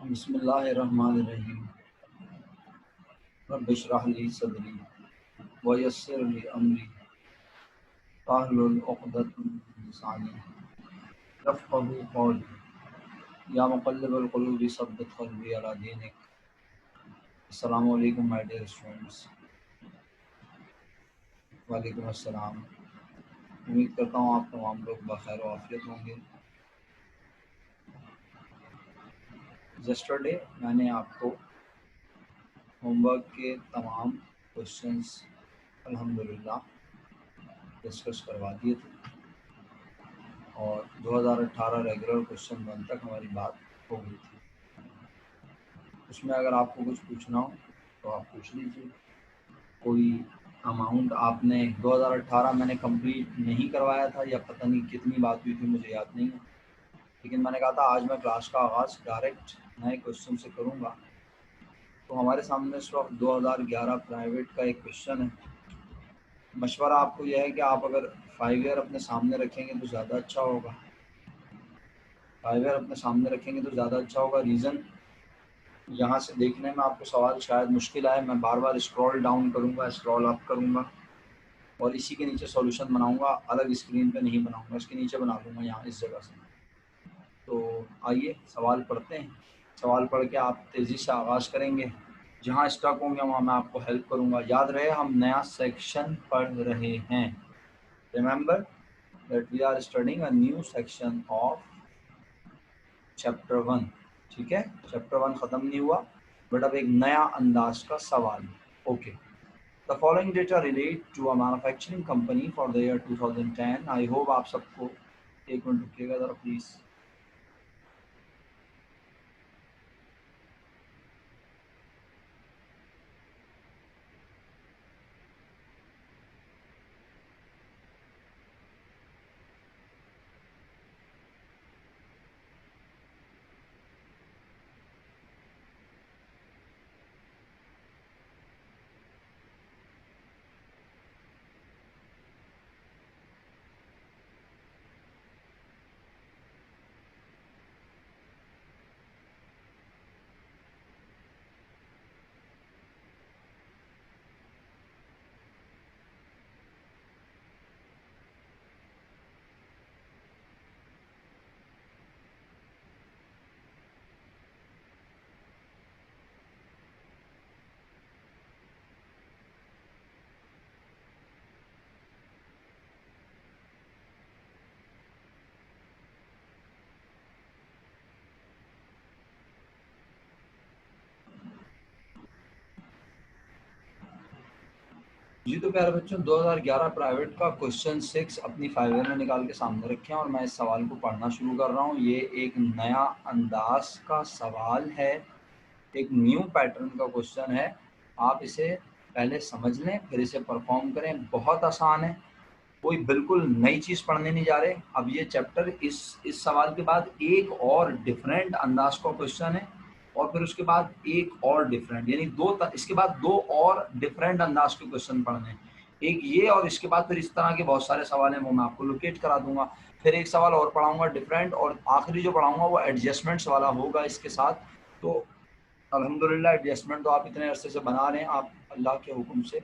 बिस्मिल्लाहिर्रहमानिर्रहीम। रब्बि इश्रह ली सदरी व यस्सिर ली अमरी वाहलुल उक़दतम मिन लिसानी यफ़क़हू क़ौली या मुक़ल्लिबल क़ुलूबि सब्बित क़ल्बी अला दीनिक। अस्सलामु अलैकुम माय डियर स्टूडेंट्स। वालेकुम अस्सलाम। उम्मीद करता हूँ आप तमाम लोग बखैर व आफियत होंगे। यस्टरडे मैंने आपको होमवर्क के तमाम क्वेश्चंस अल्हम्दुलिल्लाह डिस्कस करवा दिए थे और 2018 रेगुलर क्वेश्चन 1 तक हमारी बात हो गई थी। उसमें अगर आपको कुछ पूछना हो तो आप पूछ लीजिए। कोई अमाउंट आपने 2018 मैंने कंप्लीट नहीं करवाया था या पता नहीं कितनी बात हुई थी, मुझे याद नहीं है, लेकिन मैंने कहा था आज मैं क्लास का आगाज़ डायरेक्ट नए क्वेश्चन से करूँगा। तो हमारे सामने इस वक्त 2011 प्राइवेट का एक क्वेश्चन है। मशवरा आपको यह है कि आप अगर 5 ईयर अपने सामने रखेंगे तो ज़्यादा अच्छा होगा। 5 ईयर अपने सामने रखेंगे तो ज़्यादा अच्छा होगा। रीज़न, यहाँ से देखने में आपको सवाल शायद मुश्किल आए, मैं बार बार स्क्रॉल डाउन करूँगा, स्क्रॉल अप करूँगा और इसी के नीचे सॉल्यूशन बनाऊँगा। अलग स्क्रीन पे नहीं बनाऊँगा, इसके नीचे बना दूँगा यहाँ इस जगह से। तो आइए सवाल पढ़ते हैं। सवाल पढ़ के आप तेज़ी से आगाज़ करेंगे। जहाँ स्टक होंगे वहाँ मैं आपको हेल्प करूँगा। याद रहे हम नया सेक्शन पढ़ रहे हैं। Remember that we are studying a new section of chapter 1। ठीक है, चैप्टर 1 ख़त्म नहीं हुआ बट अब एक नया अंदाज का सवाल। Okay, the following data relate to a manufacturing company for the year 2010। I hope आप सबको, एक मिनट रुकिएगा ज़रा प्लीज़। जी तो प्यारे बच्चों, 2011 प्राइवेट का क्वेश्चन 6 अपनी 5 ईयर में निकाल के सामने रखे हैं और मैं इस सवाल को पढ़ना शुरू कर रहा हूँ। ये एक नया अंदाज का सवाल है, एक न्यू पैटर्न का क्वेश्चन है। आप इसे पहले समझ लें फिर इसे परफॉर्म करें। बहुत आसान है, कोई बिल्कुल नई चीज़ पढ़ने नहीं जा रहे। अब ये चैप्टर इस सवाल के बाद एक और डिफरेंट अंदाज का क्वेश्चन है और फिर उसके बाद एक और डिफरेंट, यानी इसके बाद दो और डिफरेंट अंदाज के क्वेश्चन पढ़ने हैं। एक ये और इसके बाद फिर इस तरह के बहुत सारे सवाल हैं, वो मैं आपको लोकेट करा दूंगा। फिर एक सवाल और पढ़ाऊंगा डिफरेंट और आखिरी जो पढ़ाऊंगा वो एडजस्टमेंट्स वाला होगा इसके साथ। तो अल्हम्दुलिल्लाह एडजस्टमेंट तो आप इतने अरसे से बना रहे हैं, आप अल्लाह के हुक्म से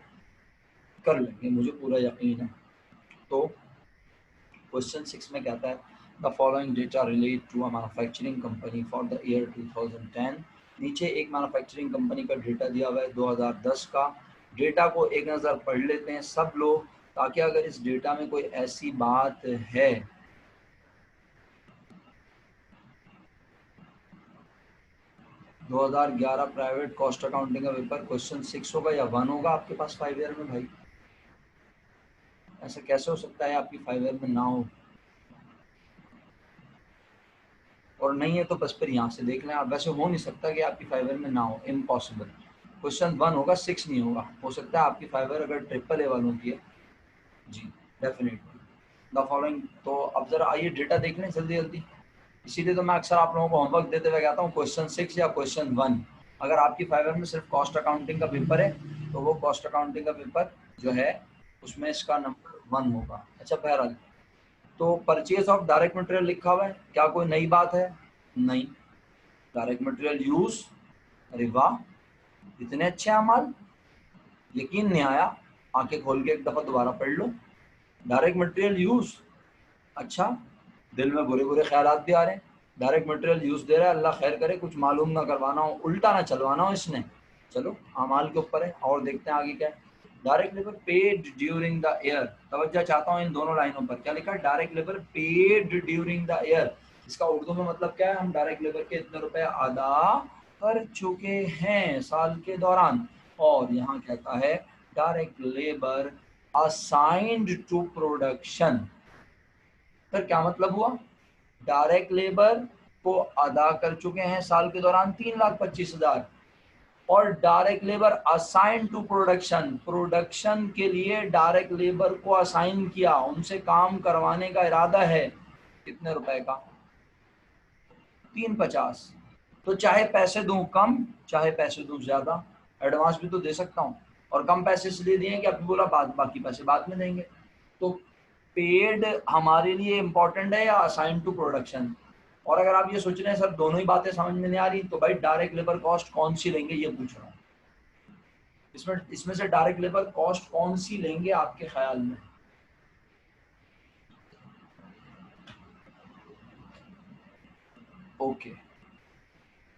कर लेंगे, मुझे पूरा यकीन है। तो क्वेश्चन 6 में कहता है the following data relate to a manufacturing company for the year 2010। नीचे एक मैन्युफैक्चरिंग कंपनी का डेटा दिया हुआ है 2010 का। डेटा को एक नज़र पढ़ लेते हैं सब लोग, ताकि अगर इस डेटा में कोई ऐसी बात है 2011 प्राइवेट कॉस्ट अकाउंटिंग का पेपर क्वेश्चन 6 होगा या 1 होगा आपके पास 5 ईयर में? भाई ऐसा कैसे हो सकता है आपकी 5 ईयर में ना हो? और नहीं है तो बस फिर यहाँ से देख लें आप। वैसे हो नहीं सकता कि आपकी 5 ईयर में ना हो, इम्पॉसिबल। क्वेश्चन 1 होगा, 6 नहीं होगा। हो सकता है आपकी 5 ईयर अगर ट्रिपल ए वालों की है। जी डेफिनेटली द फॉलोइंग। तो अब जरा आइए डेटा देख लें जल्दी जल्दी। इसीलिए तो मैं अक्सर आप लोगों को होमवर्क देते हुए कहता हूँ क्वेश्चन 6 या क्वेश्चन 1। अगर आपकी 5 ईयर में सिर्फ कॉस्ट अकाउंटिंग का पेपर है तो वो कॉस्ट अकाउंटिंग का पेपर जो है उसमें इसका नंबर 1 होगा। अच्छा बहरहाल, तो परचेज ऑफ डायरेक्ट मटेरियल लिखा हुआ है, क्या कोई नई बात है? नहीं। डायरेक्ट मटेरियल यूज, अरे वाह इतने अच्छे अमाल, यकीन नहीं आया, आंखें खोल के एक दफा दोबारा पढ़ लो। डायरेक्ट मटेरियल यूज, अच्छा दिल में बुरे बुरे ख्यालात भी आ रहे हैं। डायरेक्ट मटेरियल यूज दे रहा है, अल्लाह खैर करे कुछ मालूम ना करवाना हो, उल्टा ना चलवाना हो इसने। चलो अमाल के ऊपर है और देखते हैं आगे क्या है। Direct labour paid during the year, तवज्जो चाहता हूँ इन दोनों लाइनों पर, क्या लिखा है, direct labour paid during the year. इसका उर्दू में मतलब क्या है, हम डायरेक्ट लेबर के इतने रुपए अदा कर चुके हैं साल के दौरान। और यहाँ कहता है direct labour assigned to production, फिर क्या मतलब हुआ, डायरेक्ट लेबर को अदा कर चुके हैं साल के दौरान 3,25,000, और direct labour assign to production, production के लिए डायरेक्ट लेबर को असाइन किया, उनसे काम करवाने का इरादा है, कितने रुपए का, 350। तो चाहे पैसे दूं कम चाहे पैसे दूं ज्यादा, एडवांस भी तो दे सकता हूं, और कम पैसे इसलिए दिए कि अभी बोला बाकी पैसे बाद में देंगे। तो पेड हमारे लिए इंपॉर्टेंट है या असाइन टू प्रोडक्शन। और अगर आप ये सोच रहे हैं सर दोनों ही बातें समझ में नहीं आ रही, तो भाई डायरेक्ट लेबर कॉस्ट कौन सी लेंगे ये पूछ रहा हूँ, इसमें से डायरेक्ट लेबर कॉस्ट कौन सी लेंगे आपके ख्याल में। ओके,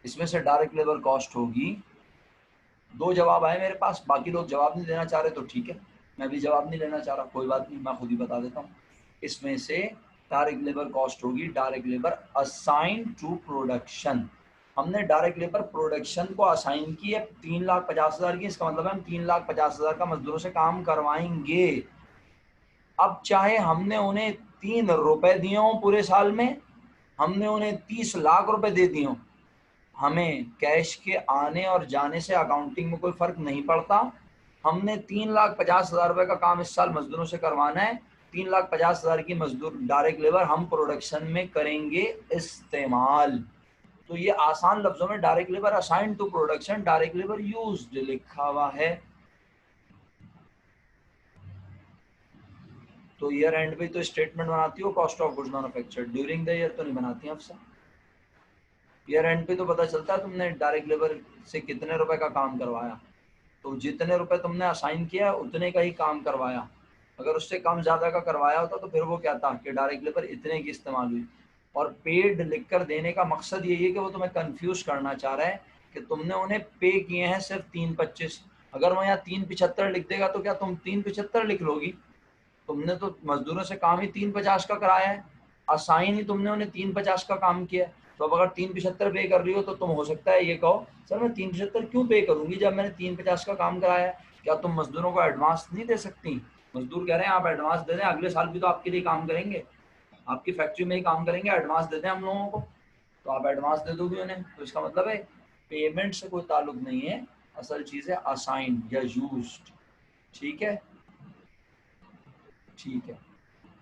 इसमें से डायरेक्ट लेबर कॉस्ट होगी, दो जवाब आए मेरे पास, बाकी लोग जवाब नहीं देना चाह रहे तो ठीक है, मैं भी जवाब नहीं लेना चाह रहा, कोई बात नहीं, मैं खुद ही बता देता हूँ। इसमें से डायरेक्ट लेबर कॉस्ट होगी direct labour assign to production. हमने डायरेक्ट लेबर प्रोडक्शन को असाइन की है 3,50,000 की, इसका मतलब है हम 3,50,000 का मजदूरों से काम करवाएंगे। अब चाहे हमने उन्हें 3 रुपए दिए हों पूरे साल में, हमने उन्हें 30 लाख रुपए दे दिए हों, हमें कैश के आने और जाने से अकाउंटिंग में कोई फर्क नहीं पड़ता। हमने 3,50,000 रुपए का काम इस साल मजदूरों से करवाना है, 3,50,000 की मजदूर डायरेक्ट लेबर हम प्रोडक्शन में करेंगे इस्तेमाल। तो ये आसान लफ्जों में direct labour assign to production, direct labour used लिखा हुआ है। तो ईयर एंड पे तो स्टेटमेंट बनाती हो cost of goods manufactured, during the year तो नहीं बनाती अफसर। ईयर एंड पे तो पता चलता है तुमने डायरेक्ट लेबर से कितने रुपए का काम करवाया, तो जितने रुपए तुमने असाइन किया उतने का ही काम करवाया। अगर उससे कम ज़्यादा का करवाया होता तो फिर वो क्या था कि डायरेक्ट लेबर इतने की इस्तेमाल हुई। और पेड लिखकर देने का मकसद यही है कि वो तुम्हें कंफ्यूज करना चाह रहा है कि तुमने उन्हें पे किए हैं सिर्फ 3,25। अगर वो यहाँ 3,75 लिख देगा तो क्या तुम 3,75 लिख लोगी, तुमने तो मजदूरों से काम ही 3,50 का कराया है, असाइन ही तुमने उन्हें 3,50 का काम किया है। तो अब अगर 3,75 पे कर रही हो तो तुम हो सकता है ये कहो सर मैं 3,75 क्यों पे करूंगी जब मैंने 3,50 का काम कराया है, क्या तुम मजदूरों को एडवांस नहीं दे सकती। मजदूर कह रहे हैं आप एडवांस दे दें, अगले साल भी तो आपके लिए काम करेंगे, आपकी फैक्ट्री में ही काम करेंगे, एडवांस दे दें हम लोगों को। तो आप एडवांस दे दोगे उन्हें, तो इसका मतलब है पेमेंट से कोई ताल्लुक नहीं है, असल चीज़ है असाइन या यूज्ड। ठीक है, ठीक है।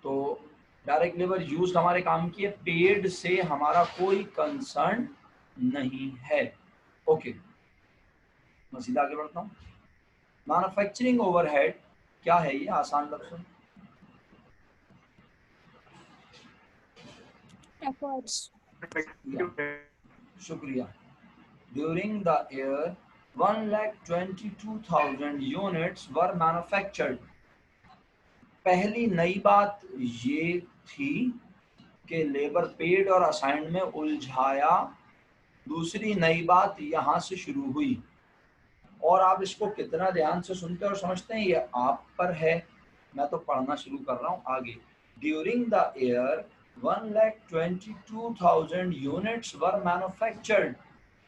तो डायरेक्ट लेबर यूज हमारे काम की है, पेड से हमारा कोई कंसर्न नहीं है। ओके, मैं सीधा आगे बढ़ता हूँ। मैन्युफैक्चरिंग ओवरहेड क्या है, ये आसान लफ्ज, efforts, शुक्रिया। During the year 1,22,000 units were manufactured. पहली नई बात ये थी कि लेबर पेड और असाइंड में उलझाया, दूसरी नई बात यहाँ से शुरू हुई। और आप इसको कितना ध्यान से सुनते और समझते हैं ये आप पर है, मैं तो पढ़ना शुरू कर रहा हूँ आगे। During the year 1,22,000 units were manufactured.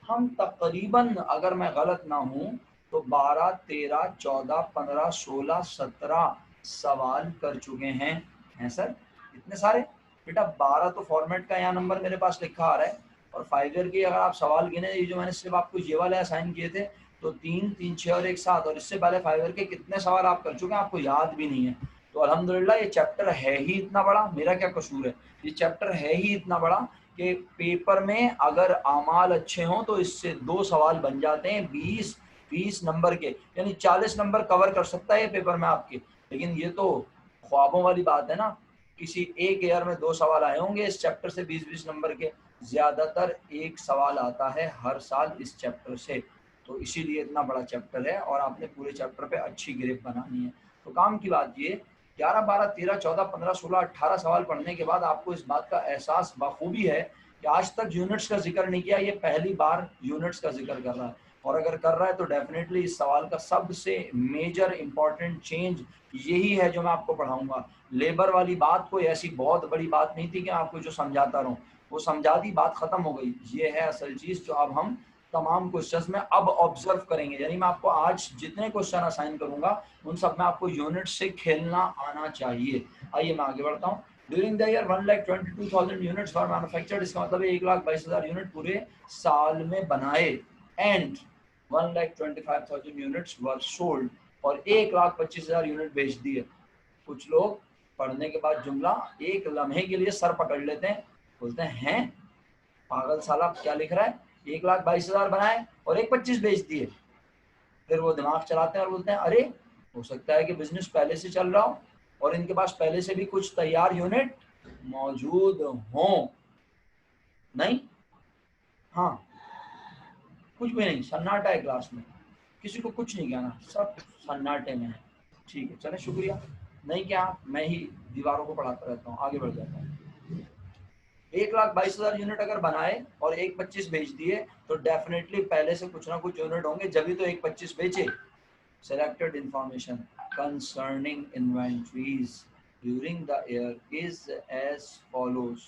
हम तकरीबन, अगर मैं गलत ना हूँ तो 12, 13, 14, 15, 16, 17 सवाल कर चुके हैं सर, इतने सारे। बेटा 12 तो फॉर्मेट का यहाँ नंबर मेरे पास लिखा आ रहा है, और 5 ईयर की अगर आप सवाल गिने, ये जो मैंने सिर्फ आपको ये वाले असाइन किए थे, तो 3, 3, 6 और 1, 7, और इससे पहले 5 ईयर के कितने सवाल आप कर चुके हैं आपको याद भी नहीं है। तो अल्हम्दुलिल्लाह ये चैप्टर है ही इतना बड़ा, मेरा क्या कसूर है, ये चैप्टर है ही इतना बड़ा कि पेपर में अगर आमाल अच्छे हों तो इससे 2 सवाल बन जाते हैं 20 नंबर के, यानी 40 नंबर कवर कर सकता है ये पेपर में आपके। लेकिन ये तो ख्वाबों वाली बात है ना, किसी एक ईयर में 2 सवाल आए होंगे इस चैप्टर से 20-20 नंबर के, ज़्यादातर एक सवाल आता है हर साल इस चैप्टर से, तो इसीलिए इतना बड़ा चैप्टर है और आपने पूरे चैप्टर पे अच्छी ग्रेप बनानी है। तो काम की बात ये 11, 12, 13, 14, 15, 16, 18 सवाल पढ़ने के बाद आपको इस बात का एहसास बखूबी है कि आज तक यूनिट्स का जिक्र नहीं किया, ये पहली बार यूनिट्स का जिक्र कर रहा है। और अगर कर रहा है तो डेफिनेटली इस सवाल का सबसे मेजर इंपॉर्टेंट चेंज यही है जो मैं आपको पढ़ाऊंगा। लेबर वाली बात कोई ऐसी बहुत बड़ी बात नहीं थी कि आपको जो समझाता रहूं, वो समझा दी, बात खत्म हो गई। ये है असल चीज जो अब हम तमाम क्वेश्चंस में अब ऑब्जर्व करेंगे। यानी मैं आपको आज जितने क्वेश्चन असाइन करूंगा उन सब में आपको यूनिट से खेलना आना चाहिए। आइए मैं आगे बढ़ता हूँ। During the year 1,22,000 units for manufactured, इसका मतलब है 1,22,000 यूनिट पूरे साल में बनाए। एंड 1,25,000 यूनिट्स वर सोल्ड, और 1,25,000 यूनिट बेच दिए। कुछ लोग पढ़ने के बाद जुमला एक लम्हे के लिए सर पकड़ लेते हैं, बोलते हैं पागल साला क्या लिख रहा है, 1,22,000 बनाए और 1,25,000 बेच दिए। फिर वो दिमाग चलाते हैं और बोलते हैं अरे हो सकता है कि बिजनेस पहले से चल रहा हो और इनके पास पहले से भी कुछ तैयार यूनिट मौजूद हो। नहीं, हाँ, कुछ भी नहीं, सन्नाटा है क्लास में, किसी को कुछ नहीं कहना, सब सन्नाटे में है। ठीक है, चले, शुक्रिया। नहीं क्या, मैं ही दीवारों को पढ़ाता रहता हूँ, आगे बढ़ जाता हूँ। 1,22,000 यूनिट अगर बनाए और 1,25,000 बेच दिए तो डेफिनेटली पहले से कुछ ना कुछ यूनिट होंगे, जब भी तो 1,25,000 बेचे। Selected information concerning inventories during the year is as follows.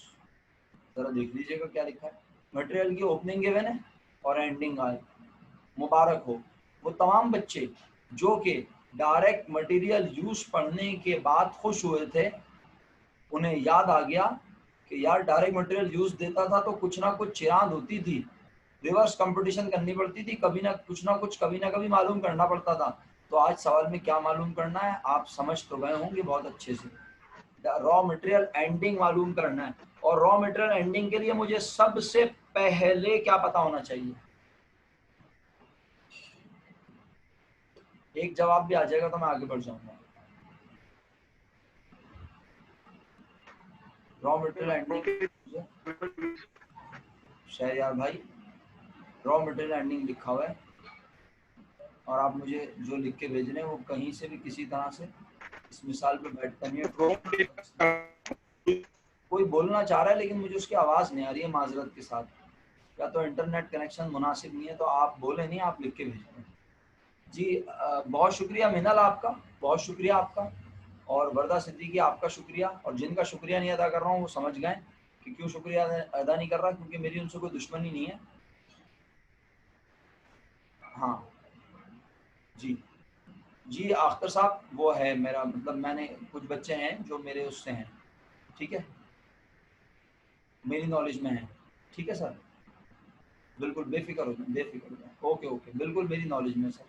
जरा देख लीजिएगा क्या लिखा है। मटेरियल की ओपनिंग गिवन है और एंडिंग आए। मुबारक हो वो तमाम बच्चे जो कि डायरेक्ट मटेरियल यूज पढ़ने के बाद खुश हुए थे, उन्हें याद आ गया कि यार डायरेक्ट मटेरियल यूज देता था तो कुछ ना कुछ चिरांद होती थी, रिवर्स कंपटीशन करनी पड़ती थी, कभी ना कुछ कभी ना कभी मालूम करना पड़ता था। तो आज सवाल में क्या मालूम करना है आप समझ तो गए होंगे बहुत अच्छे से। रॉ मटेरियल एंडिंग मालूम करना है, और रॉ मटेरियल एंडिंग के लिए मुझे सबसे पहले क्या पता होना चाहिए। एक जवाब भी आ जाएगा तो मैं आगे बढ़ जाऊंगा। रॉ मटेरियल एंडिंग, शहरयार भाई, रॉ मटेरियल एंडिंग लिखा हुआ है और आप मुझे जो लिख के भेज रहे हैं वो कहीं से भी किसी तरह से इस मिसाल पे बैठ कर कोई बोलना चाह रहा है लेकिन मुझे उसकी आवाज़ नहीं आ रही है माजरत के साथ, या तो इंटरनेट कनेक्शन मुनासिब नहीं है, तो आप बोले नहीं, आप लिख के भेज रहे हैं। जी बहुत शुक्रिया मिनल आपका, बहुत शुक्रिया आपका, और वर्दा सिद्दीकी आपका शुक्रिया। और जिनका शुक्रिया नहीं अदा कर रहा हूँ वो समझ गए कि क्यों शुक्रिया अदा नहीं कर रहा, क्योंकि मेरी उनसे कोई दुश्मनी नहीं है। हाँ जी, जी अख्तर साहब, वो है मेरा मतलब, मैंने कुछ बच्चे हैं जो मेरे उससे हैं, ठीक है, मेरी नॉलेज में है। ठीक है सर, बिल्कुल बेफिक्र हो जाए, बेफिक्र हो जाए, ओके ओके, बिल्कुल मेरी नॉलेज में सर।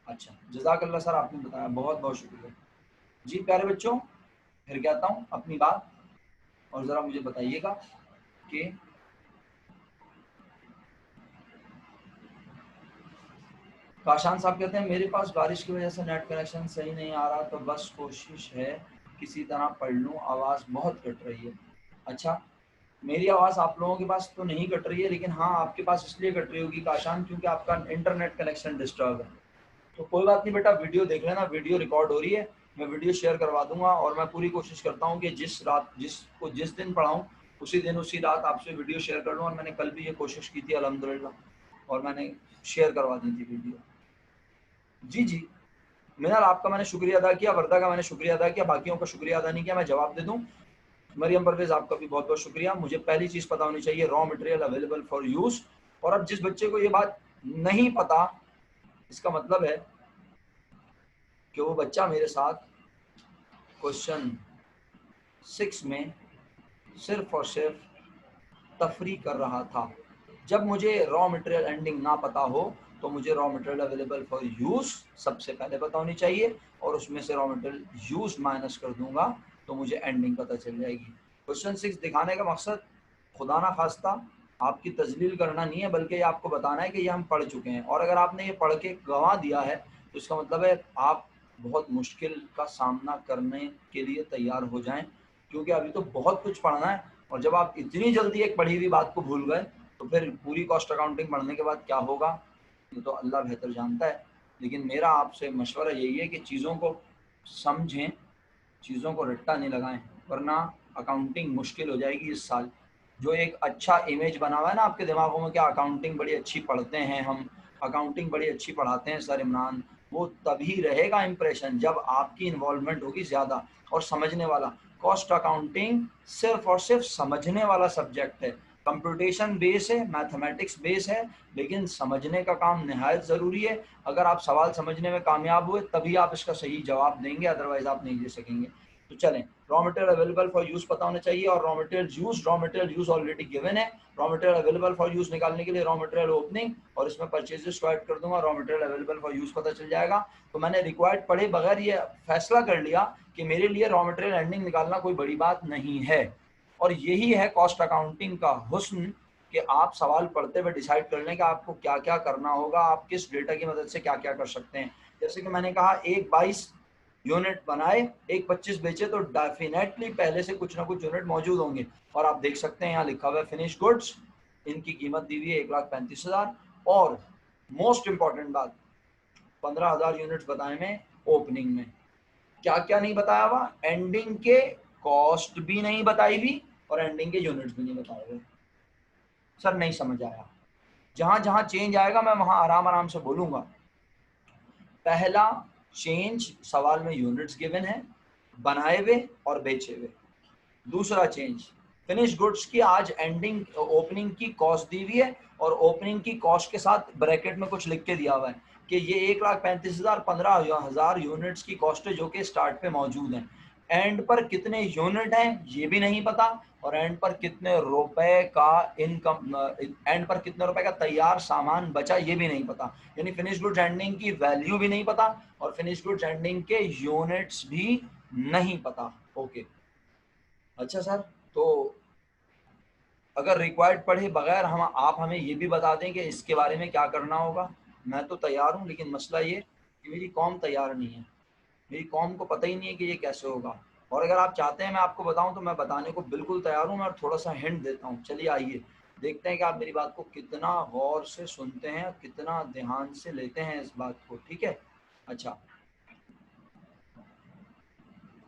अच्छा, जज़ाकल्लाह सर, आपने बताया, बहुत बहुत शुक्रिया। जी प्यारे बच्चों, फिर कहता हूँ अपनी बात, और ज़रा मुझे बताइएगा कि काशान साहब कहते हैं मेरे पास बारिश की वजह से नेट कनेक्शन सही नहीं आ रहा, तो बस कोशिश है किसी तरह पढ़ लूँ, आवाज़ बहुत कट रही है। अच्छा, मेरी आवाज़ आप लोगों के पास तो नहीं कट रही है, लेकिन हाँ आपके पास इसलिए कट रही होगी काशान क्योंकि आपका इंटरनेट कनेक्शन डिस्टर्ब है। तो कोई बात नहीं बेटा, वीडियो देख लेना, वीडियो रिकॉर्ड हो रही है, मैं वीडियो शेयर करवा दूंगा, और मैं पूरी कोशिश करता हूँ कि जिस दिन पढ़ाऊँ उसी दिन उसी रात आपसे वीडियो शेयर कर लूँ। और मैंने कल भी ये कोशिश की थी अल्हम्दुलिल्लाह, और मैंने शेयर करवा दी थी वीडियो। जी जी, मिनल आपका मैंने शुक्रिया अदा किया, वर्दा का मैंने शुक्रिया अदा किया, बाकियों का शुक्रिया अदा नहीं किया, मैं जवाब दे दूँ। मरियम परवेज आपका भी बहुत बहुत शुक्रिया। मुझे पहली चीज़ पता होनी चाहिए, raw material available for use. और अब जिस बच्चे को ये बात नहीं पता, इसका मतलब है कि वो बच्चा मेरे साथ क्वेश्चन 6 में सिर्फ और सिर्फ तफरी कर रहा था। जब मुझे रॉ मटेरियल एंडिंग ना पता हो तो मुझे raw material available for use सबसे पहले पता होनी चाहिए, और उसमें से रॉ मटेरियल यूज़ माइनस कर दूंगा तो मुझे एंडिंग पता चल जाएगी। क्वेश्चन 6 दिखाने का मकसद खुदा ना खास्ता आपकी तजलील करना नहीं है, बल्कि ये आपको बताना है कि ये हम पढ़ चुके हैं, और अगर आपने ये पढ़ के गंवा दिया है तो इसका मतलब है आप बहुत मुश्किल का सामना करने के लिए तैयार हो जाएं, क्योंकि अभी तो बहुत कुछ पढ़ना है और जब आप इतनी जल्दी एक पढ़ी हुई बात को भूल गए तो फिर पूरी कॉस्ट अकाउंटिंग पढ़ने के बाद क्या होगा ये तो अल्लाह बेहतर जानता है। लेकिन मेरा आपसे मशवरा यही है कि चीज़ों को समझें, चीज़ों को रट्टा नहीं लगाएं, वरना अकाउंटिंग मुश्किल हो जाएगी इस साल। जो एक अच्छा इमेज बना हुआ है ना आपके दिमागों में कि अकाउंटिंग बड़ी अच्छी पढ़ते हैं हम, अकाउंटिंग बड़ी अच्छी पढ़ाते हैं सर इमरान, वो तभी रहेगा इम्प्रेशन जब आपकी इन्वॉल्वमेंट होगी ज़्यादा और समझने वाला। कॉस्ट अकाउंटिंग सिर्फ और सिर्फ समझने वाला सब्जेक्ट है, कंप्यूटेशन बेस है, मैथमेटिक्स बेस है, लेकिन समझने का काम निहायत ज़रूरी है। अगर आप सवाल समझने में कामयाब हुए तभी आप इसका सही जवाब देंगे, अदरवाइज आप नहीं दे सकेंगे। तो चलें, raw material available for use पता होना चाहिए और raw material use already given है। Raw material available for use निकालने के लिए रॉ मटेरियल ओपनिंग और इसमें परचेजेस को ऐड कर दूंगा, raw material available for use पता चल जाएगा। तो मैंने रिक्वायर्ड पढ़े बगैर ये फैसला कर लिया कि मेरे लिए रॉ मटेरियल एंडिंग निकालना कोई बड़ी बात नहीं है। और यही है कॉस्ट अकाउंटिंग का हुस्न कि आप सवाल पढ़ते हुए डिसाइड कर लें कि आपको क्या क्या करना होगा, आप किस डेटा की मदद से क्या क्या कर सकते हैं। जैसे कि मैंने कहा, एक 22 यूनिट बनाए, एक 25 बेचे, तो डेफिनेटली पहले से कुछ ना कुछ यूनिट मौजूद होंगे। और आप देख सकते हैं यहाँ लिखा हुआ है फिनिश गुड्स, इनकी कीमत दी हुई है 1,35,000। और मोस्ट इंपॉर्टेंट बात, 15,000 यूनिट्स बताए में ओपनिंग में। क्या क्या नहीं बताया हुआ, एंडिंग के कॉस्ट भी नहीं बताई हुई और एंडिंग के यूनिट्स भी नहीं बताए हुए। सर नहीं समझ आया, जहां जहां चेंज आएगा मैं वहां आराम आराम से बोलूंगा। पहला चेंज, सवाल में यूनिट्स गिवन है बनाए हुए और बेचे हुए। दूसरा चेंज, फिनिश गुड्स की आज एंडिंग ओपनिंग की कॉस्ट दी हुई है और ओपनिंग की कॉस्ट के साथ ब्रैकेट में कुछ लिख के दिया हुआ है कि ये 1,35,000 15,000 यूनिट्स की कॉस्ट है जो कि स्टार्ट पे मौजूद है। एंड पर कितने यूनिट हैं ये भी नहीं पता, और एंड पर कितने रुपए का इनकम, एंड पर कितने रुपए का तैयार सामान बचा ये भी नहीं पता। यानी फिनिश गुड्स एंडिंग की वैल्यू भी नहीं पता और फिनिश गुड्स एंडिंग के यूनिट्स भी नहीं पता। ओके, अच्छा सर, तो अगर रिक्वायर्ड पढ़े बगैर हम आप हमें ये भी बता दें कि इसके बारे में क्या करना होगा, मैं तो तैयार हूँ। लेकिन मसला ये कि मेरी कौम तैयार नहीं है, मेरी कौम को पता ही नहीं है कि ये कैसे होगा। और अगर आप चाहते हैं मैं आपको बताऊं तो मैं बताने को बिल्कुल तैयार हूं। मैं थोड़ा सा हिंट देता हूं, चलिए आइए देखते हैं कि आप मेरी बात को कितना गौर से सुनते हैं, कितना ध्यान से लेते हैं इस बात को। ठीक है, अच्छा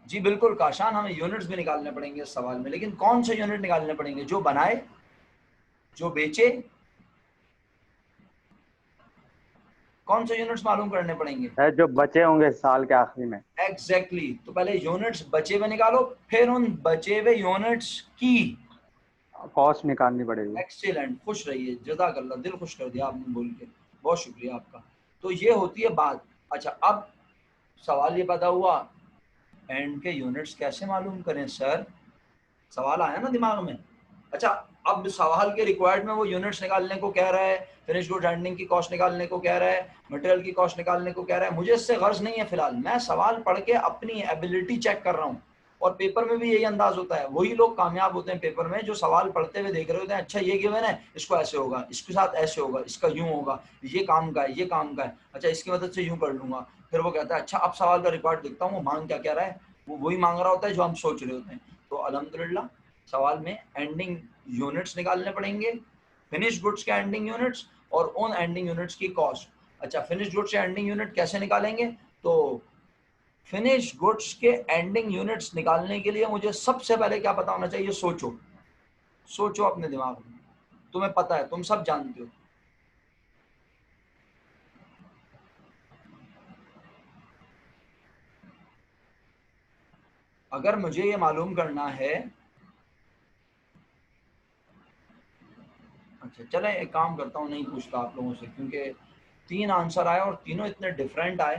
जी बिल्कुल काशान, हमें यूनिट्स भी निकालने पड़ेंगे इस सवाल में, लेकिन कौन से यूनिट निकालने पड़ेंगे? जो बनाए, जो बेचे, कौन से यूनिट्स मालूम करने पड़ेंगे? है जो बचे होंगे साल के आखिरी में। एग्जैक्टली तो पहले यूनिट्स बचे हुए निकालो, फिर उन बचे हुए यूनिट्स की कॉस्ट निकालनी पड़ेगी। एक्सीलेंट, खुश रहिए, जज़ाकल्लाह, दिल खुश कर दिया आपने बोल के, बहुत शुक्रिया आपका। तो ये होती है बात। अच्छा, अब सवाल ये पैदा हुआ, एंड के यूनिट्स कैसे मालूम करें सर? सवाल आया ना दिमाग में। अच्छा, अब सवाल के रिक्वायर्ड में वो यूनिट्स निकालने को कह रहा है, फिनिश गुड एंडिंग की कॉस्ट निकालने को कह रहा है, मटेरियल की कॉस्ट निकालने को कह रहा है। मुझे इससे गर्ज नहीं है फिलहाल, मैं सवाल पढ़ के अपनी एबिलिटी चेक कर रहा हूँ। और पेपर में भी यही अंदाज होता है, वही लोग कामयाब होते हैं पेपर में जो सवाल पढ़ते हुए देख रहे होते हैं, अच्छा ये गिवन है, इसको ऐसे होगा, इसके साथ ऐसे होगा, इसका यूं होगा, ये काम का है, ये काम का है, अच्छा इसकी मदद से यूं कर लूंगा। फिर वो कहता है अच्छा अब सवाल का रिकॉर्ड देखता हूँ वो मांग क्या कह रहा है, वो वही मांग रहा होता है जो हम सोच रहे होते हैं। तो अल्हम्दुलिल्लाह सवाल में एंडिंग यूनिट्स निकालने पड़ेंगे, फिनिश गुड्स के एंडिंग यूनिट्स और उन एंडिंग यूनिट्स की कॉस्ट। अच्छा, फिनिश गुड्स के एंडिंग यूनिट कैसे निकालेंगे? तो फिनिश गुड्स के एंडिंग यूनिट्स निकालने के लिए मुझे सबसे पहले क्या पता होना चाहिए? सोचो, सोचो अपने दिमाग में, तुम्हें पता है, तुम सब जानते हो। अगर मुझे ये मालूम करना है, अच्छा चलें एक काम करता हूँ, नहीं पूछता आप लोगों से, क्योंकि 3 आंसर आए और तीनों इतने डिफरेंट आए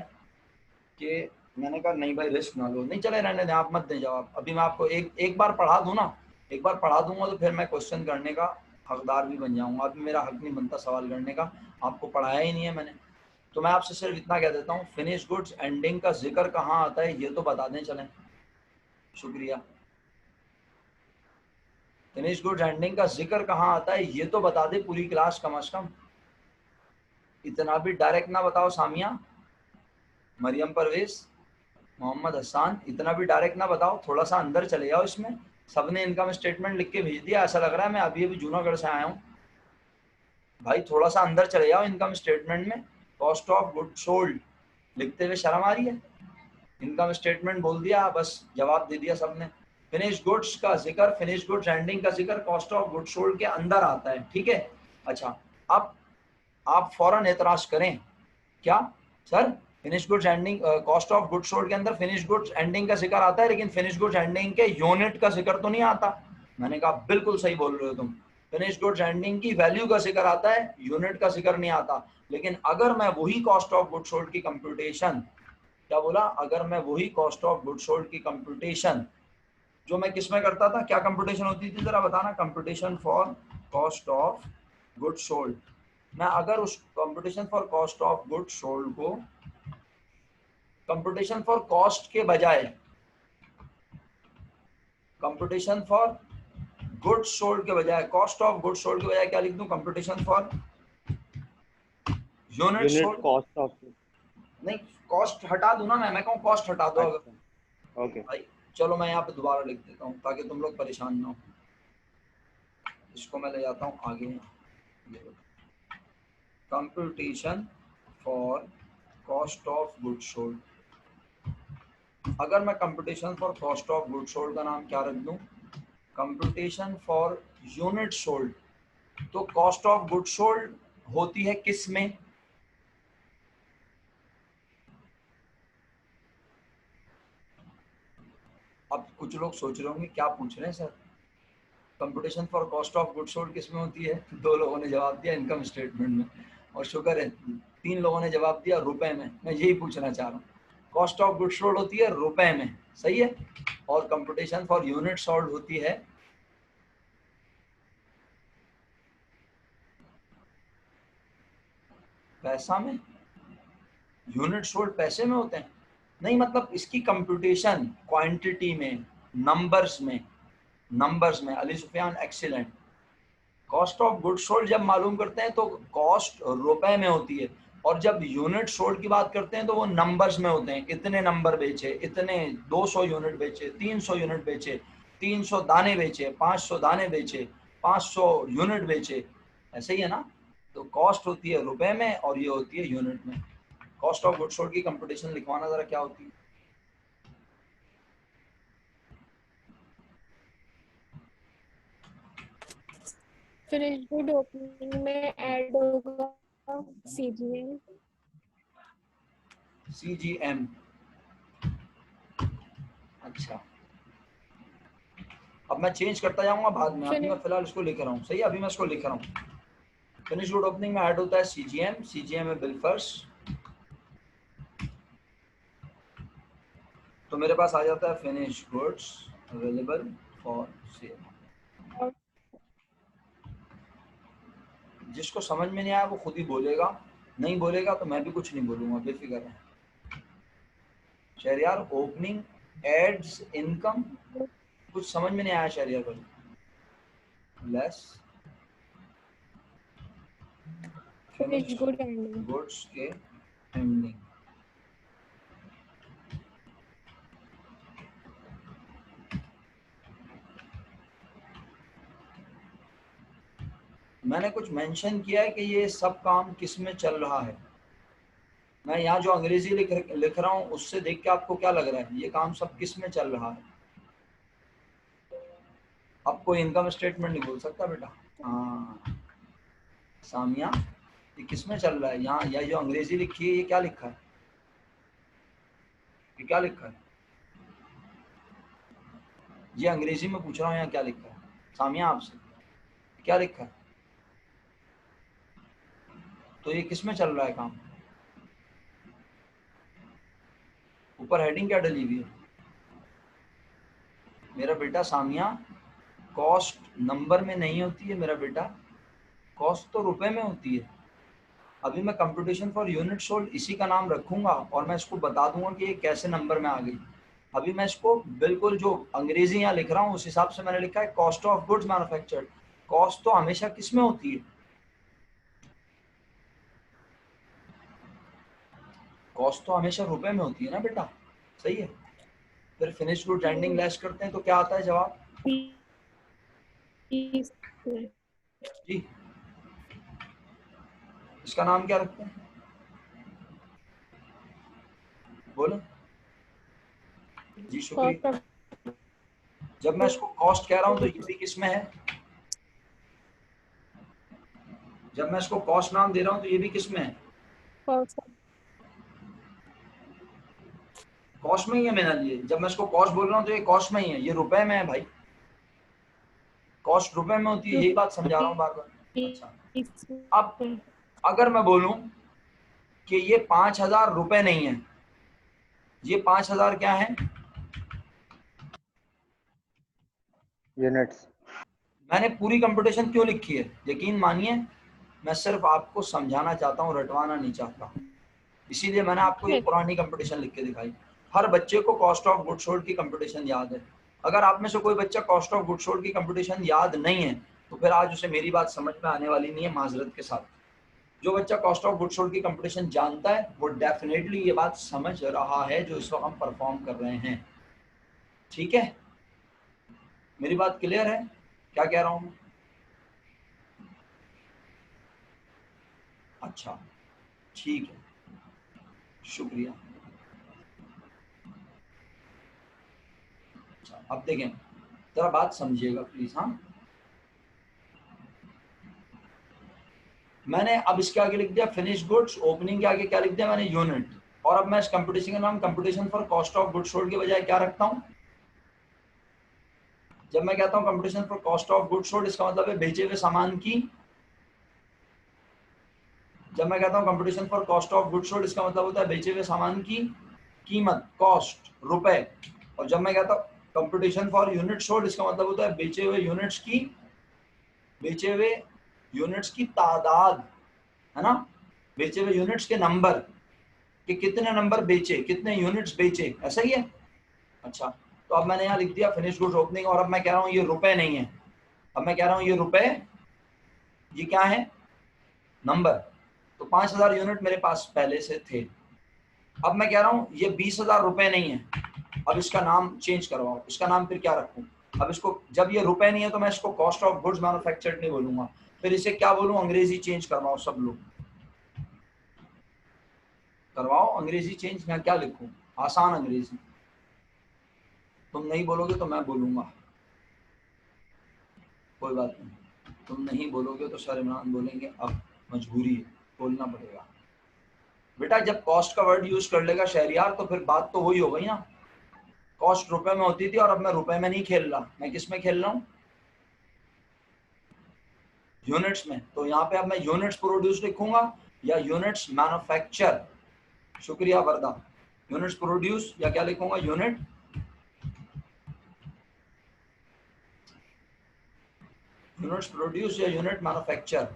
कि मैंने कहा नहीं भाई रिस्क ना लो। नहीं चले रहने दें, आप मत दें जवाब। अभी मैं आपको एक बार पढ़ा दूँ ना, एक बार पढ़ा दूंगा तो फिर मैं क्वेश्चन करने का हकदार भी बन जाऊंगा। अभी मेरा हक नहीं बनता सवाल करने का, आपको पढ़ाया ही नहीं है मैंने। तो मैं आपसे सिर्फ इतना कह देता हूँ, फिनिश गुड्स एंडिंग का जिक्र कहाँ आता है ये तो बता दें चलें। शुक्रिया। फिनिश गुड्स एंडिंग का जिक्र कहाँ आता है ये तो बता दे पूरी क्लास कम अज कम। इतना भी डायरेक्ट ना बताओ सामिया, मरियम परवेज, मोहम्मद हसान, इतना भी डायरेक्ट ना बताओ, थोड़ा सा अंदर चले जाओ इसमें। सबने इनकम स्टेटमेंट लिख के भेज दिया, ऐसा लग रहा है मैं अभी अभी जूनागढ़ से आया हूँ। भाई थोड़ा सा अंदर चले जाओ इनकम स्टेटमेंट में, कॉस्ट ऑफ गुड सोल्ड लिखते हुए शर्म आ रही है। इनकम स्टेटमेंट बोल दिया, बस जवाब दे दिया सबने। फिनिश गुड्स का जिक्र, फिनिश गुड्स एंडिंग का जिक्र कॉस्ट ऑफ गुड सोल्ड के अंदर आता है, ठीक है। अच्छा, अब आप फौरन एतराज करें, क्या sir finish goods ending cost of good sold के अंदर फिनिश गुड्स एंडिंग का जिक्र आता है, लेकिन फिनिश गुड्स एंडिंग के यूनिट का जिक्र तो नहीं आता। मैंने कहा बिल्कुल सही बोल रहे हो तुम, फिनिश गुड्स एंडिंग की वैल्यू का जिक्र आता है, यूनिट का जिक्र नहीं आता। लेकिन अगर मैं वही कॉस्ट ऑफ गुड सोल्ड की कंप्यूटेशन, क्या बोला, अगर मैं वही कॉस्ट ऑफ गुड सोल्ड की कंप्यूटेशन जो मैं किस में करता था, क्या कंप्यूटेशन होती थी जरा बताना, computation for cost of good sold, मैं अगर उस computation for cost of good sold को कंप्यूटेशन फॉर कॉस्ट के बजाय, कंप्यूटेशन फॉर गुड सोल्ड के बजाय, कॉस्ट ऑफ गुड सोल्ड के बजाय क्या लिख दूं, computation for unit unit sold. Cost of. नहीं, कॉस्ट हटा दूं ना, मैं कहूँ कॉस्ट हटा दो अगर। अच्छा ओके। भाई चलो मैं यहाँ पे दोबारा लिख देता हूँ ताकि तुम लोग परेशान ना हो। इसको मैं ले जाता हूँ आगे, computation for cost of good sold. अगर मैं computation for cost of good sold का नाम क्या रख दूं, कंप्यूटेशन फॉर यूनिट सोल्ड, तो कॉस्ट ऑफ गुड सोल्ड होती है किस में, अब कुछ लोग सोच रहे होंगे क्या पूछ रहे हैं sir, computation for cost of good sold किस में होती है। दो लोगों ने जवाब दिया इनकम स्टेटमेंट में, और शुक्र है 3 लोगों ने जवाब दिया रुपए में। मैं यही पूछना चाह रहा हूँ, कॉस्ट ऑफ गुड सोल्ड होती है रुपए में, सही है, और कंप्यूटेशन फॉर यूनिट सोल्ड होती है पैसा में। यूनिट सोल्ड पैसे में होते हैं, नहीं मतलब इसकी कंप्यूटेशन क्वांटिटी में, नंबर्स में, नंबर्स में। Ali Sufiyan excellent. Cost of good sold जब मालूम करते हैं तो कॉस्ट रुपए में होती है, और जब यूनिट सोल्ड की बात करते हैं तो वो नंबर्स में होते हैं, इतने नंबर बेचे, इतने 200 यूनिट बेचे, 300 यूनिट बेचे, 300 दाने बेचे, 500 दाने बेचे, 500 यूनिट बेचे, ऐसे ही है ना। तो कॉस्ट होती है रुपए में और ये होती है यूनिट में। कॉस्ट ऑफ गुड सोल्ड की कंप्यूटेशन लिखवाना जरा क्या होती है। फिनिश गुड ओपनिंग में ऐड होगा सीजीएम। सीजीएम, अच्छा अब मैं चेंज करता जाऊंगा बाद में, अभी मैं फिलहाल इसको लिख रहा हूँ, सही है, अभी मैं इसको लिख रहा हूँ। फिनिश गुड ओपनिंग में ऐड होता है सीजीएम, सीजीएम में बिल फर्स्ट, तो मेरे पास आ जाता है finish goods available for cell. जिसको समझ में नहीं आया वो खुद ही बोलेगा, नहीं बोलेगा तो मैं भी कुछ नहीं बोलूंगा, बेफिक्र है। शहरियार ओपनिंग एड्स इनकम, कुछ समझ में नहीं आया शहरियार भाई, less finish good ending. Goods के एंडिंग। मैंने कुछ मेंशन किया है कि ये सब काम किस में चल रहा है। मैं यहाँ जो अंग्रेजी लिख रहा हूँ उससे देख के आपको क्या लग रहा है, ये काम सब किस में चल रहा है। अब कोई इनकम स्टेटमेंट नहीं बोल सकता बेटा। हाँ सामिया, ये किस में चल रहा है, यहाँ या जो अंग्रेजी लिखी है ये क्या लिखा है, ये क्या लिखा है, ये अंग्रेजी में पूछ रहा हूँ यहाँ क्या लिखा है सामिया आपसे, क्या लिखा है, तो ये किस में चल रहा है काम, ऊपर हेडिंग क्या डली हुई है मेरा बेटा सामिया। कॉस्ट नंबर में नहीं होती है मेरा बेटा, कॉस्ट तो रुपए में होती है। अभी मैं कंप्यूटेशन फॉर यूनिट सोल्ड इसी का नाम रखूंगा और मैं इसको बता दूंगा कि ये कैसे नंबर में आ गई। अभी मैं इसको बिल्कुल जो अंग्रेजी यहाँ लिख रहा हूँ उस हिसाब से मैंने लिखा है cost of goods manufactured. Cost तो हमेशा किस में होती है, कॉस्ट तो हमेशा रुपए में होती है ना बेटा, सही है। फिर फिनिश गुड एंडिंग लेस करते हैं तो क्या आता है जवाब, 30 जी, इसका नाम क्या रखते हैं, बोलो जी। कॉस्ट शुक्रिया। ऑफ जब मैं इसको कॉस्ट कह रहा हूँ तो ये भी किस में है, जब मैं इसको कॉस्ट नाम दे रहा हूँ तो ये भी किस में है, कॉस्ट कॉस्ट में ही है मेरा लिए। जब मैं इसको कॉस्ट बोल रहा हूँ तो ये कॉस्ट में ही है, ये रुपए में है भाई, कॉस्ट रुपए में होती है, यही बात समझा रहा हूँ बार बार। अच्छा, अब अगर मैं बोलूं कि ये 5,000 रुपए नहीं है, ये 5,000 क्या है, यूनिट्स। मैंने पूरी कंप्यूटेशन क्यों लिखी है, यकीन मानिए मैं सिर्फ आपको समझाना चाहता हूँ, रटवाना नहीं चाहता, इसीलिए मैंने आपको ये पुरानी कंपटीशन लिख के दिखाई। हर बच्चे को कॉस्ट ऑफ गुड सोल्ड की कंपटीशन याद है। अगर आप में से कोई बच्चा कॉस्ट ऑफ गुड सोल्ड की कंपटीशन याद नहीं है तो फिर आज उसे मेरी बात समझ में आने वाली नहीं है, माजरत के साथ। जो बच्चा कॉस्ट ऑफ गुड सोल्ड की कंपटीशन जानता है वो डेफिनेटली ये बात समझ रहा है जो इस वक्त हम परफॉर्म कर रहे हैं। ठीक है, मेरी बात क्लियर है क्या कह रहा हूं मैं? अच्छा, ठीक है, शुक्रिया। अच्छा, अब देखें, जरा बात समझिएगा प्लीज। हाँ, मैंने अब इसके आगे लिख दिया फिनिश गुड्स, ओपनिंग के आगे क्या लिख दिया मैंने, यूनिट। और अब मैं इस कंपटीशन का नाम competition for cost of goods sold के बजाय क्या रखता हूं, जब मैं कहता हूं competition for cost of goods sold, इसका मतलब है बेचे हुए सामान की, जब मैं कहता हूं competition for cost of goods sold इसका मतलब होता है बेचे हुए सामान की कीमत, कॉस्ट रुपए। और जब मैं कहता हूं कंपटीशन फॉर यूनिट सोल्ड इसका मतलब होता है बेचे हुए यूनिट्स की, बेचे हुए यूनिट्स की तादाद, है ना, बेचे हुए यूनिट्स के नंबर, कि कितने नंबर बेचे, कितने यूनिट्स बेचे, ऐसा ही है। अच्छा, तो अब मैंने यहाँ लिख दिया फिनिश गुड्स ओपनिंग, और अब मैं कह रहा हूँ ये रुपए नहीं है, अब मैं कह रहा हूँ ये रुपए, ये क्या है, नंबर। तो 5,000 यूनिट मेरे पास पहले से थे। अब मैं कह रहा हूँ ये 20,000 रुपए नहीं है, अब इसका नाम चेंज करवाओ, इसका नाम फिर क्या रखूं, अब इसको, जब ये रुपए नहीं है तो मैं इसको कॉस्ट ऑफ गुड्स मैन्युफैक्चर्ड नहीं बोलूंगा, फिर इसे क्या बोलूं, अंग्रेजी चेंज करवाओ सब लोग, करवाओ अंग्रेजी चेंज। मैं क्या लिखूं, आसान अंग्रेजी, तुम नहीं बोलोगे तो मैं बोलूंगा, कोई बात नहीं, तुम नहीं बोलोगे तो सर इमरान बोलेंगे, अब मजबूरी है, बोलना पड़ेगा। बेटा जब कॉस्ट का वर्ड यूज कर लेगा शहरियार तो फिर बात तो वही हो गई ना, कॉस्ट रुपए में होती थी और अब मैं रुपए में नहीं खेल रहा, मैं किस में खेल रहा हूँ, यूनिट्स में। तो यहाँ पे अब मैं यूनिट्स प्रोड्यूस लिखूंगा या यूनिट्स मैन्युफैक्चर, शुक्रिया वर्दा, यूनिट्स प्रोड्यूस या क्या लिखूंगा, यूनिट, यूनिट्स प्रोड्यूस या यूनिट मैन्युफैक्चर।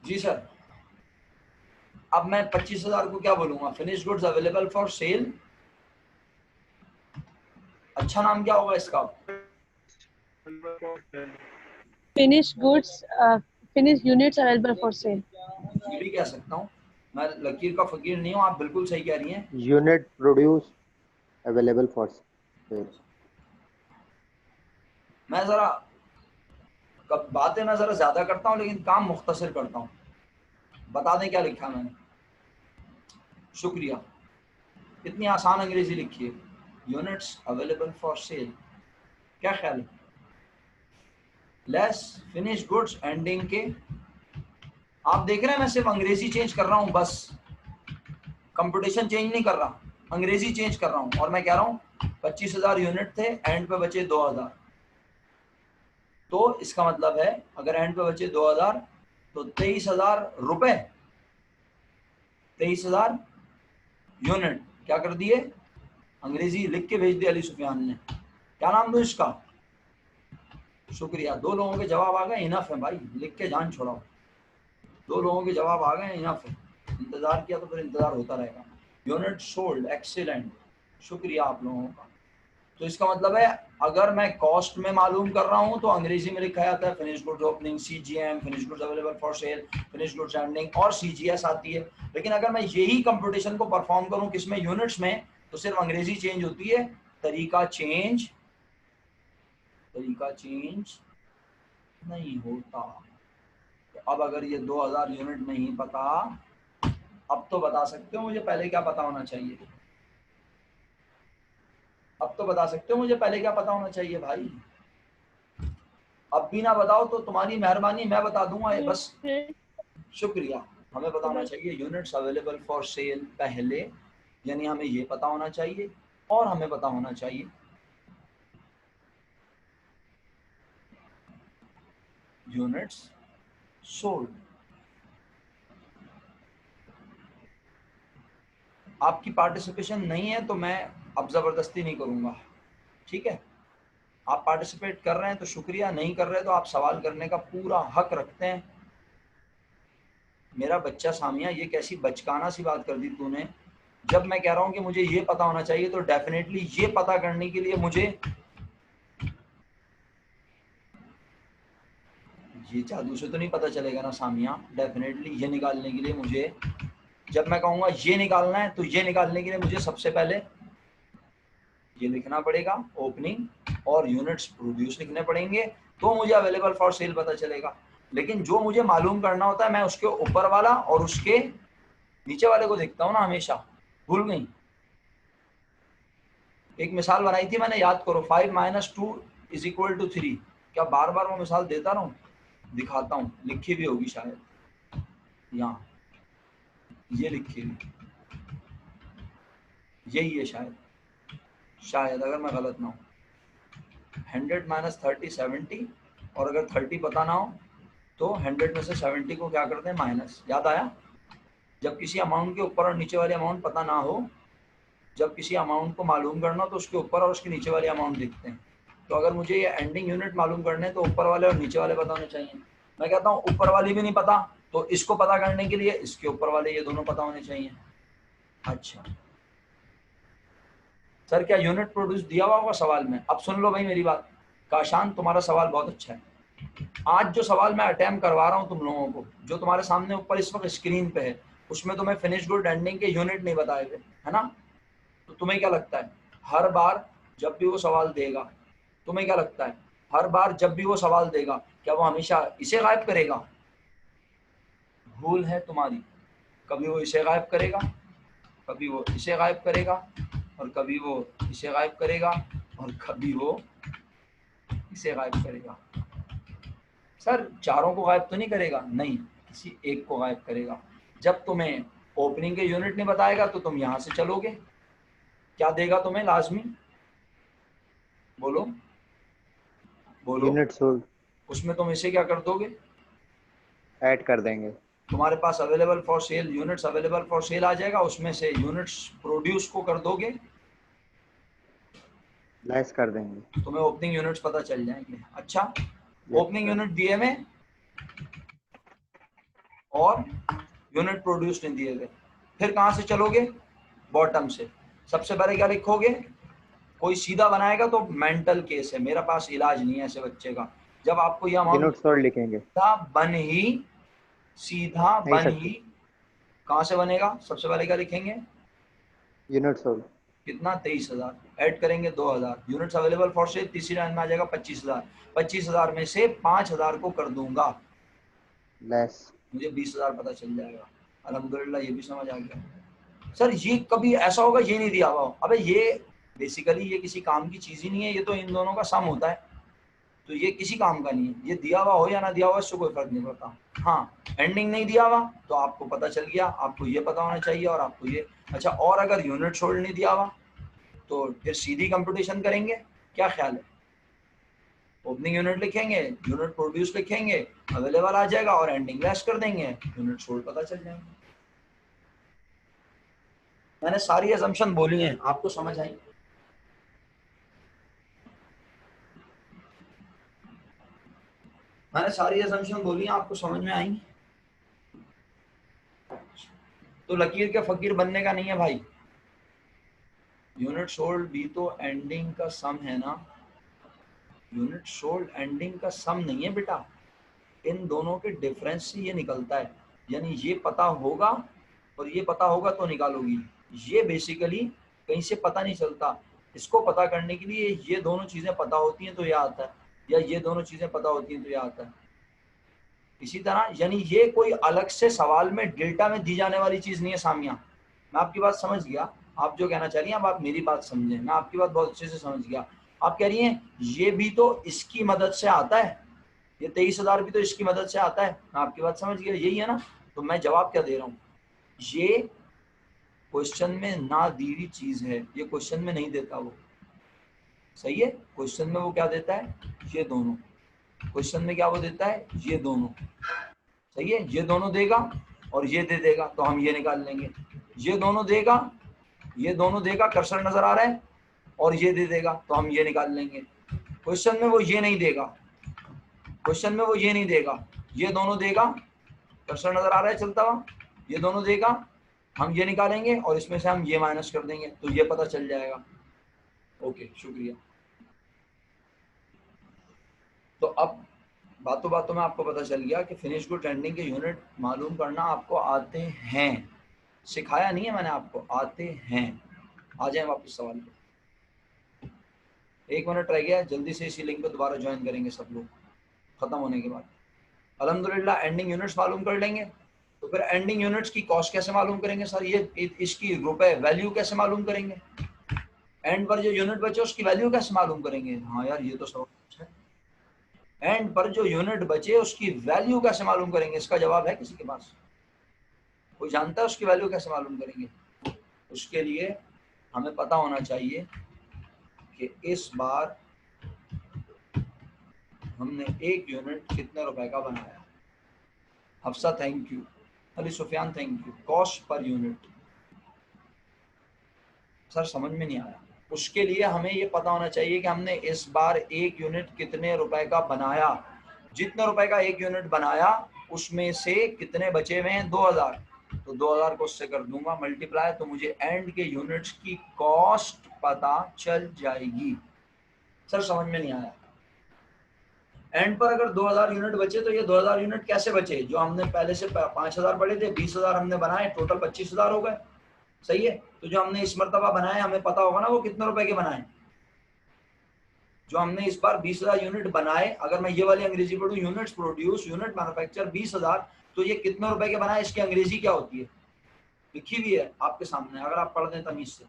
जी सर, अब मैं 25,000 को क्या बोलूंगा, finish goods available for cell, अच्छा नाम क्या होगा इसका, finished goods, finished units available for sale. ये भी कह सकता हूँ, मैं लकीर का फकीर नहीं हूँ, आप बिल्कुल सही कह रही हैं। Unit produce available for cell. मैं जरा बातें मैं जरा ज्यादा करता हूँ लेकिन काम मुख्तसर करता हूँ, बता दें क्या लिखा मैंने, शुक्रिया, इतनी आसान अंग्रेजी लिखी है, यूनिट्स अवेलेबल फॉर सेल, क्या ख्याल है, लेस फिनिश गुड्स एंडिंग के, आप देख रहे हैं मैं सिर्फ अंग्रेजी चेंज कर रहा हूँ बस, कंपटीशन चेंज नहीं कर रहा, अंग्रेजी चेंज कर रहा हूँ। और मैं कह रहा हूँ 25,000 यूनिट थे, एंड पे बचे 2,000, तो इसका मतलब है अगर एंड पे बचे 2,000 तो 23,000 रुपए, 23,000 यूनिट क्या कर दिए, अंग्रेजी लिख के भेज दिया अली सुफियान ने, क्या नाम दूं इसका, शुक्रिया। 2 लोगों के जवाब आ गए, इनफ है भाई, लिख के जान छोड़ाओ, 2 लोगों के जवाब आ गए, इनफ है, इंतजार किया तो फिर इंतजार होता रहेगा। यूनिट सोल्ड, एक्सीलेंट, शुक्रिया आप लोगों का, तो इसका मतलब है अगर मैं कॉस्ट में मालूम कर रहा हूं तो अंग्रेजी में लिखा जाता है finish goods opening, CGM, finish goods available for sale, finish goods ending, और सीजीएस आती है। लेकिन अगर मैं यही कंप्यूटेशन को परफॉर्म करूं किसमें, यूनिट्स में, तो सिर्फ अंग्रेजी चेंज होती है, तरीका चेंज नहीं होता। तो अब अगर ये 2000 यूनिट नहीं पता, अब तो बता सकते हो मुझे पहले क्या पता होना चाहिए, अब तो बता सकते हो मुझे पहले क्या पता होना चाहिए भाई। अब भी ना बताओ तो तुम्हारी मेहरबानी, मैं बता दूंगा ये बस, शुक्रिया। हमें पता होना चाहिए यूनिट्स अवेलेबल फॉर सेल पहले, यानी हमें ये पता होना चाहिए, और हमें पता होना चाहिए यूनिट्स सोल्ड। आपकी पार्टिसिपेशन नहीं है तो मैं अब जबरदस्ती नहीं करूंगा, ठीक है। आप पार्टिसिपेट कर रहे हैं तो शुक्रिया, नहीं कर रहे तो आप सवाल करने का पूरा हक रखते हैं। मेरा बच्चा सामिया, ये कैसी बचकाना सी बात कर दी तूने। जब मैं कह रहा हूं कि मुझे ये पता होना चाहिए तो डेफिनेटली ये पता करने के लिए मुझे, ये जादू से तो नहीं पता चलेगा ना सामिया, डेफिनेटली ये निकालने के लिए मुझे, जब मैं कहूंगा ये निकालना है तो ये निकालने के लिए मुझे सबसे पहले ये लिखना पड़ेगा ओपनिंग और यूनिट्स प्रोड्यूस लिखने पड़ेंगे, तो मुझे अवेलेबल फॉर सेल पता चलेगा। लेकिन जो मुझे मालूम करना होता है मैं उसके ऊपर वाला और उसके नीचे वाले को देखता हूँ ना हमेशा। भूल गई, एक मिसाल बनाई थी मैंने, याद करो, 5 - 2 = 3। क्या बार बार वो मिसाल देता रहूं? दिखाता हूँ, लिखी भी होगी शायद यहाँ, ये लिखी हुई यही है शायद अगर मैं गलत ना हूँ। 100 - 30 70, और अगर 30 पता ना हो तो 100 में से 70 को क्या करते हैं, माइनस। याद आया? जब किसी अमाउंट के ऊपर और नीचे वाले अमाउंट पता ना हो, जब किसी अमाउंट को मालूम करना हो तो उसके ऊपर और उसके नीचे वाले अमाउंट देखते हैं। तो अगर मुझे ये एंडिंग यूनिट मालूम करने हैं तो ऊपर वाले और नीचे वाले पता होने चाहिए। मैं कहता हूँ ऊपर वाली भी नहीं पता तो इसको पता करने के लिए इसके ऊपर वाले ये दोनों पता होने चाहिए। अच्छा सर, क्या यूनिट प्रोड्यूस दिया हुआ होगा सवाल में? अब सुन लो भाई मेरी बात। काशान, तुम्हारा सवाल बहुत अच्छा है। आज जो सवाल मैं अटेम्प्ट करवा रहा हूँ तुम लोगों को, जो तुम्हारे सामने ऊपर इस वक्त स्क्रीन पे है, उसमें तुम्हें फिनिश गुड एंडिंग के यूनिट नहीं बताए गए, है ना? तो तुम्हें क्या लगता है हर बार जब भी वो सवाल देगा, तुम्हें क्या लगता है हर बार जब भी वो सवाल देगा क्या वो हमेशा इसे गायब करेगा? भूल है तुम्हारी। कभी वो इसे गायब करेगा, कभी वो इसे गायब करेगा, और कभी वो इसे गायब करेगा, और कभी वो इसे गायब करेगा। सर चारों को गायब तो नहीं करेगा, नहीं, किसी एक को गायब करेगा। जब तुम्हें ओपनिंग के यूनिट नहीं बताएगा तो तुम यहां से चलोगे, क्या देगा तुम्हें लाजमी? बोलो बोलो। यूनिट सोल्ड उसमें तुम इसे क्या कर दोगे? ऐड कर देंगे। तुम्हारे पास available for sale, units available for sale आ जाएगा, उसमें से यूनिट्स प्रोड्यूस को कर दोगे, लेस कर देंगे। तुम्हें ओपनिंग यूनिट्स पता चल जाएंगे। अच्छा, यस ओपनिंग सर। यूनिट दिए में और यूनिट प्रोड्यूस नहीं दिए गए, फिर कहां से चलोगे? बॉटम से। सबसे पहले क्या लिखोगे? कोई सीधा बनाएगा तो मेंटल केस है, मेरा पास इलाज नहीं है ऐसे बच्चे का। जब आपको ये अमाउंट यूनिट सोल्ड लिखेंगे। सीधा नहीं बन सर, ही कहां से बनेगा? सबसे पहले क्या लिखेंगे? Unit sold. कितना? 23,000 ऐड करेंगे 2,000, यूनिट्स अवेलेबल फॉर सेल तीसरी लाइन में आ जाएगा 25,000। 25,000 में से 5,000 को कर दूंगा, लेस। मुझे 20,000 पता चल जाएगा। अल्हम्दुलिल्लाह ये भी समझ आ गया। सर ये कभी ऐसा होगा ये नहीं दिया हुआ हो, अबे ये बेसिकली ये किसी काम की चीज ही नहीं है, ये तो इन दोनों का सम होता है, तो ये किसी काम का नहीं है। ये दिया हुआ हो या ना दिया हुआ इससे कोई फर्क नहीं पड़ता। हाँ, एंडिंग नहीं दिया हुआ तो आपको पता चल गया, आपको ये पता होना चाहिए और आपको ये। अच्छा, और अगर यूनिट होल्ड नहीं दिया हुआ तो फिर सीधी कंप्यूटेशन करेंगे, क्या ख्याल है? ओपनिंग यूनिट लिखेंगे, यूनिट प्रोड्यूस लिखेंगे, अवेलेबल आ जाएगा और एंडिंग लेस कर देंगे, यूनिट सोल्ड पता चल जाएंगे। मैंने सारी असम्पशन बोली हैं, आपको समझ आई? मैंने सारी असम्पशन बोली हैं, आपको समझ में आई? तो लकीर के फकीर बनने का नहीं है भाई, यूनिट सोल्ड भी तो एंडिंग का सम है ना। यूनिट सोल्ड एंडिंग का सम नहीं है बेटा, इन दोनों के डिफरेंस से ये निकलता है। यानी ये पता होगा और ये पता होगा तो निकालोगी। ये बेसिकली कहीं से पता नहीं चलता। इसको पता करने के लिए ये दोनों चीजें पता होती हैं तो ये आता है, या ये दोनों चीजें पता होती हैं तो ये आता है। इसी तरह यानी ये कोई अलग से सवाल में डेल्टा में दी जाने वाली चीज नहीं है सामिया। मैं आपकी बात समझ गया, आप जो कहना चाह रही हैं, अब आप मेरी बात समझें। मैं आपकी बात बहुत अच्छे से समझ गया। आप कह रही हैं ये भी तो इसकी मदद से आता है, ये 23,000 भी तो इसकी मदद से आता है। मैं आपकी बात समझ गया, यही है ना। तो मैं जवाब क्या दे रहा हूँ, ये क्वेश्चन में ना दी हुई चीज है, ये क्वेश्चन में नहीं देता वो। सही है, क्वेश्चन में वो क्या देता है, ये दोनों। क्वेश्चन में क्या वो देता है, ये दोनों। सही है, ये दोनों देगा और ये दे देगा तो हम ये निकाल लेंगे। ये दोनों देगा, ये दोनों देगा, कर्सर नजर आ रहा है, और ये दे देगा तो हम ये निकाल लेंगे। क्वेश्चन में वो ये नहीं देगा, क्वेश्चन में वो ये नहीं देगा, ये दोनों देगा, कर्सर नजर आ रहा है चलता हुआ, ये दोनों देगा, हम ये निकालेंगे और इसमें से हम ये माइनस कर देंगे तो ये पता चल जाएगा। ओके, शुक्रिया। तो अब बातों बातों में आपको पता चल गया कि फिनिश गुड एंडिंग के यूनिट मालूम करना आपको आते हैं, सिखाया नहीं है मैंने आपको, आते हैं। आ जाए वापस सवाल पे। 1 मिनट रह गया, जल्दी से इसी लिंक पे दोबारा ज्वाइन करेंगे सब लोग खत्म होने के बाद। अल्हम्दुलिल्लाह एंडिंग यूनिट्स मालूम कर लेंगे। तो फिर एंडिंग यूनिट्स की कॉस्ट कैसे मालूम करेंगे सर, ये इसकी रुपए वैल्यू कैसे मालूम करेंगे, एंड पर जो यूनिट बचे उसकी वैल्यू कैसे मालूम करेंगे। हाँ यार ये तो सवाल है, एंड पर जो यूनिट बचे उसकी वैल्यू कैसे मालूम करेंगे, इसका जवाब है किसी के पास, कोई जानता है उसकी वैल्यू कैसे मालूम करेंगे। उसके लिए हमें पता होना चाहिए कि इस बार हमने 1 यूनिट कितने रुपए का बनाया। Hafsa thank you, Ali Sufiyan thank you. Cost per unit sir समझ में नहीं आया। उसके लिए हमें ये पता होना चाहिए कि हमने इस बार 1 यूनिट कितने रुपए का बनाया। जितने रुपए का 1 यूनिट बनाया उसमें से कितने बचे हुए हैं, 2,000। तो 2,000 को उससे कर दूंगा मल्टीप्लाई, तो मुझे एंड के यूनिट्स की कॉस्ट पता चल जाएगी। सर समझ में नहीं आया। एंड पर अगर 2,000 यूनिट बचे तो ये 2,000 यूनिट कैसे बचे, जो हमने पहले से 5,000 पढ़े थे, 20,000 हमने बनाए, टोटल 25,000 हो गए। सही है, तो जो हमने इस मर्तबा बनाए हमें पता होगा ना वो कितने रुपए के बनाए। जो हमने इस बार 20,000 यूनिट बनाए, अगर मैं ये वाली अंग्रेजी पढ़ूं, यूनिट्स प्रोड्यूस, यूनिट मैन्युफैक्चर 20,000, तो ये कितने रुपए के बनाए, इसकी अंग्रेजी क्या होती है, लिखी हुई है आपके सामने, अगर आप पढ़ दें तमीज से।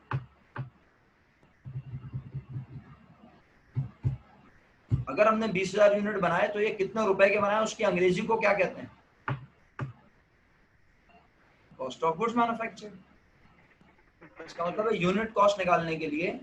अगर हमने 20,000 यूनिट बनाए तो ये कितने रुपए के बनाए, उसकी अंग्रेजी को क्या कहते हैं, कॉस्ट ऑफ गुड्स मैन्युफैक्चर्ड। इसका मतलब है यूनिट कॉस्ट निकालने के लिए